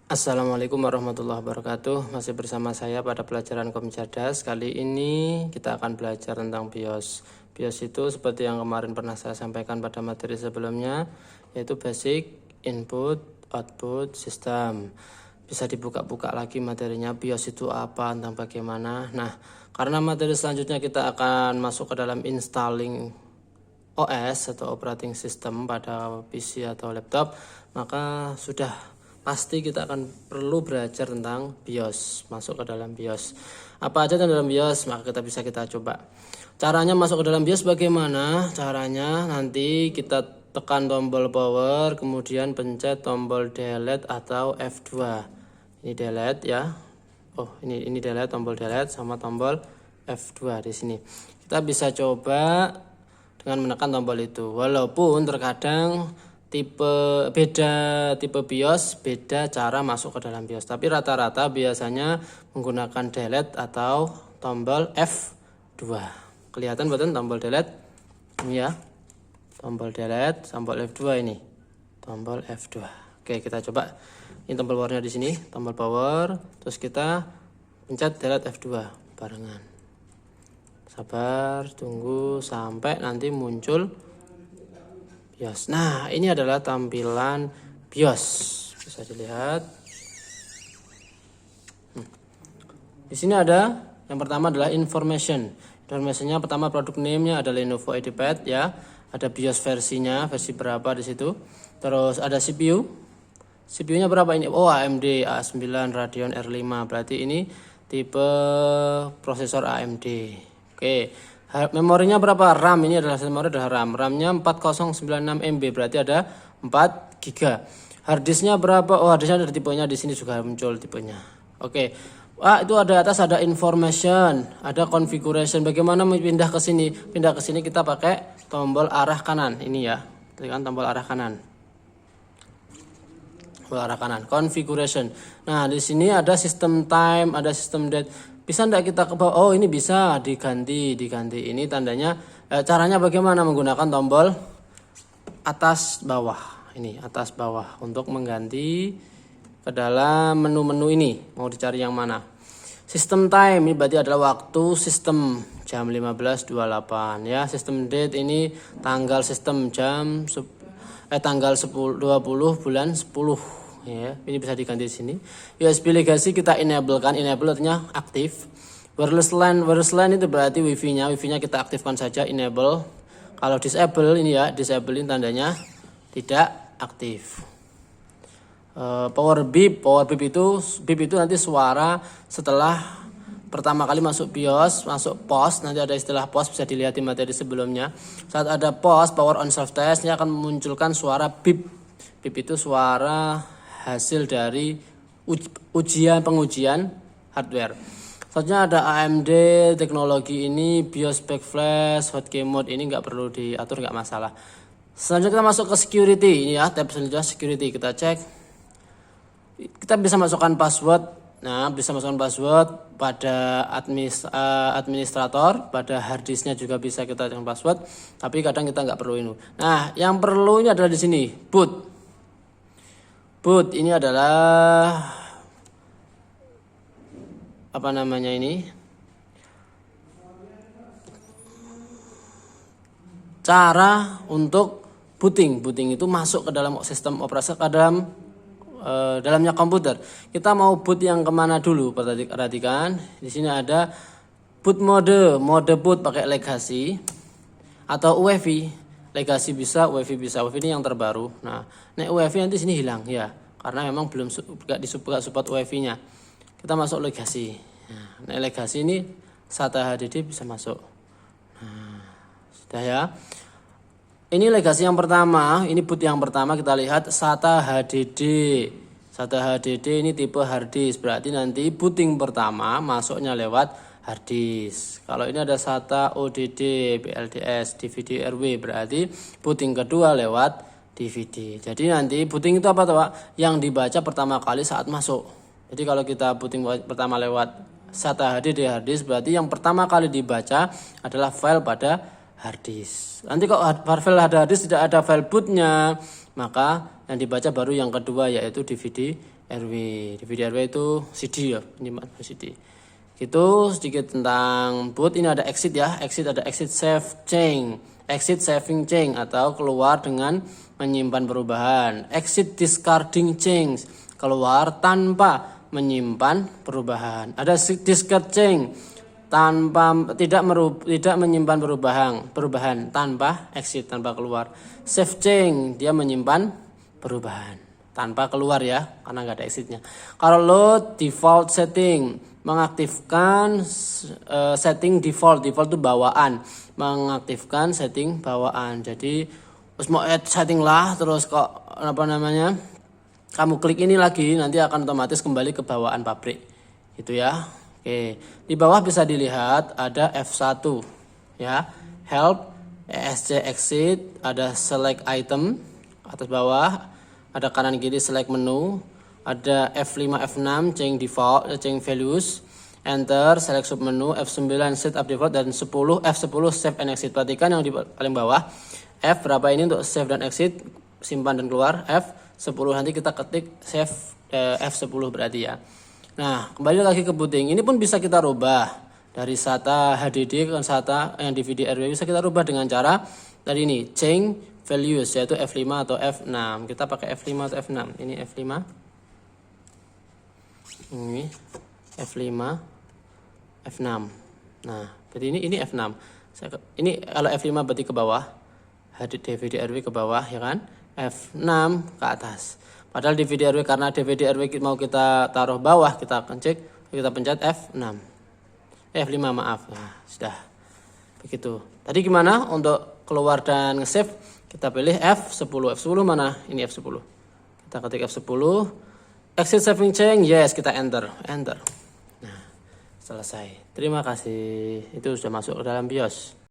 Assalamualaikum warahmatullahi wabarakatuh. Masih bersama saya pada pelajaran Kom Cerdas. Kali ini kita akan belajar tentang BIOS. BIOS itu seperti yang kemarin pernah saya sampaikan pada materi sebelumnya, yaitu Basic Input Output System. Bisa dibuka-buka lagi materinya, BIOS itu apa, tentang bagaimana. Nah, karena materi selanjutnya kita akan masuk ke dalam installing OS atau operating system pada PC atau laptop, maka sudah pasti kita akan perlu belajar tentang BIOS, masuk ke dalam BIOS. Apa aja dalam BIOS, maka kita coba. Caranya masuk ke dalam BIOS bagaimana? Caranya nanti kita tekan tombol power, kemudian pencet tombol delete atau F2. Ini delete ya. Oh, ini delete, tombol delete sama tombol F2 di sini. Kita bisa coba dengan menekan tombol itu. Walaupun terkadang tipe BIOS beda cara masuk ke dalam BIOS, tapi rata-rata biasanya menggunakan delete atau tombol F2. Kelihatan betul tombol delete ini ya, tombol delete, tombol F2 ini, tombol F2. Oke, kita coba. Ini tombol powernya di sini, tombol power, terus kita pencet delete F2 barengan. Sabar, tunggu sampai nanti muncul BIOS. Nah, ini adalah tampilan BIOS. Bisa dilihat. Di sini ada yang pertama adalah information. Informationnya pertama produk name-nya ada Lenovo IdeaPad ya. Ada BIOS versinya, versi berapa di situ. Terus ada CPU. CPU-nya berapa ini? Oh, AMD A9 Radeon R5. Berarti ini tipe prosesor AMD. Oke. Memorinya berapa? RAM ini adalah memori adalah RAM. RAM-nya 4096 MB, berarti ada 4 GB. Harddisknya berapa? Oh, harddisknya ada tipenya di sini juga muncul tipenya. Oke. Itu ada atas ada information, ada configuration. Bagaimana pindah ke sini? Pindah ke sini kita pakai tombol arah kanan ini ya. Tekan tombol arah kanan. Tombol arah kanan. Configuration. Nah, di sini ada system time, ada system date. Bisa enggak kita ke bawah? Oh, ini bisa diganti. Ini tandanya caranya bagaimana? Menggunakan tombol atas bawah. Ini atas bawah untuk mengganti ke dalam menu-menu ini. Mau dicari yang mana? System time ini berarti adalah waktu sistem jam 15.28 ya. System date ini tanggal sistem tanggal 20 bulan 10. Ya, ini bisa diganti di sini. USB Legacy kita enable artinya aktif. Wireless LAN itu berarti wifi-nya kita aktifkan saja, enable. Kalau disable ini ya, disable ini tandanya tidak aktif. Power beep itu nanti suara setelah pertama kali masuk BIOS, masuk POS, nanti ada istilah POS, bisa dilihat di materi sebelumnya. Saat ada POS, power on self test, ini akan memunculkan suara beep. Beep itu suara hasil dari pengujian hardware. Selanjutnya ada AMD teknologi ini, BIOS backflash, hotkey mode ini nggak perlu diatur, nggak masalah. Selanjutnya kita masuk ke security ini ya, tab selanjutnya security kita cek. Kita bisa masukkan password. Nah, bisa masukkan password pada administrator, pada harddisknya juga bisa kita dengan password, tapi kadang kita nggak perlu ini. Nah, yang perlu ini adalah di sini boot. Boot ini adalah apa namanya ini? Cara untuk booting. Booting itu masuk ke dalam sistem operasi, ke dalamnya komputer. Kita mau boot yang kemana dulu? Perhatikan. Di sini ada boot mode boot pakai legacy atau UEFI. Legacy bisa, UEFI bisa. UEFI ini yang terbaru. Nah, UEFI nanti sini hilang ya, karena memang belum nggak support UEFI-nya. Kita masuk legacy. Nah, legacy ini SATA HDD bisa masuk. Nah, sudah ya. Ini legacy yang pertama, ini boot yang pertama kita lihat SATA HDD. SATA HDD ini tipe harddisk, berarti nanti booting pertama masuknya lewat harddisk. Kalau ini ada SATA ODD, BLDS, DVD RW, berarti booting kedua lewat DVD. Jadi nanti booting itu apa tuh, Pak? Yang dibaca pertama kali saat masuk. Jadi kalau kita booting pertama lewat SATA HDD harddisk, berarti yang pertama kali dibaca adalah file pada hard disk. Nanti kok file hard disk tidak ada file bootnya, maka yang dibaca baru yang kedua yaitu DVD RW. DVD RW itu CD ya, penyimpan CD. Gitu sedikit tentang boot. Ini ada exit ya, ada exit save change, exit saving change atau keluar dengan menyimpan perubahan. Exit discarding change, keluar tanpa menyimpan perubahan. Ada discard change, tidak menyimpan perubahan tanpa exit, tanpa keluar. Save change, dia menyimpan perubahan tanpa keluar ya, karena nggak ada exitnya. Kalau load default setting, mengaktifkan setting default itu bawaan, mengaktifkan setting bawaan. Jadi terus mau add setting lah, terus kok kamu klik ini lagi, nanti akan otomatis kembali ke bawaan pabrik gitu ya. Oke, di bawah bisa dilihat ada F1 ya, help, ESC exit, ada select item atas bawah, ada kanan kiri select menu, ada F5 F6 change default, change values, enter, select sub menu, F9 set up default, dan F10 save and exit. Perhatikan yang di paling bawah, F berapa ini untuk save dan exit, simpan dan keluar, F10 nanti kita ketik save F10 berarti ya. Nah, kembali lagi ke booting. Ini pun bisa kita rubah dari SATA HDD ke SATA yang DVD RW, bisa kita rubah dengan cara tadi ini change values, yaitu F5 atau F6. Kita pakai F5 atau F6. Ini F5. Ini F5 F6. Nah, berarti ini F6. Ini kalau F5 berarti ke bawah, DVD RW ke bawah ya kan? F6 ke atas. Padahal DVD RW, karena DVD RW mau kita taruh bawah, kita akan cek, kita pencet F6. F5 maaf. Nah, sudah. Begitu. Tadi gimana untuk keluar dan nge-save? Kita pilih F10. F10 mana? Ini F10. Kita ketik F10. Exit saving change, yes, kita enter. Nah, selesai. Terima kasih. Itu sudah masuk ke dalam BIOS.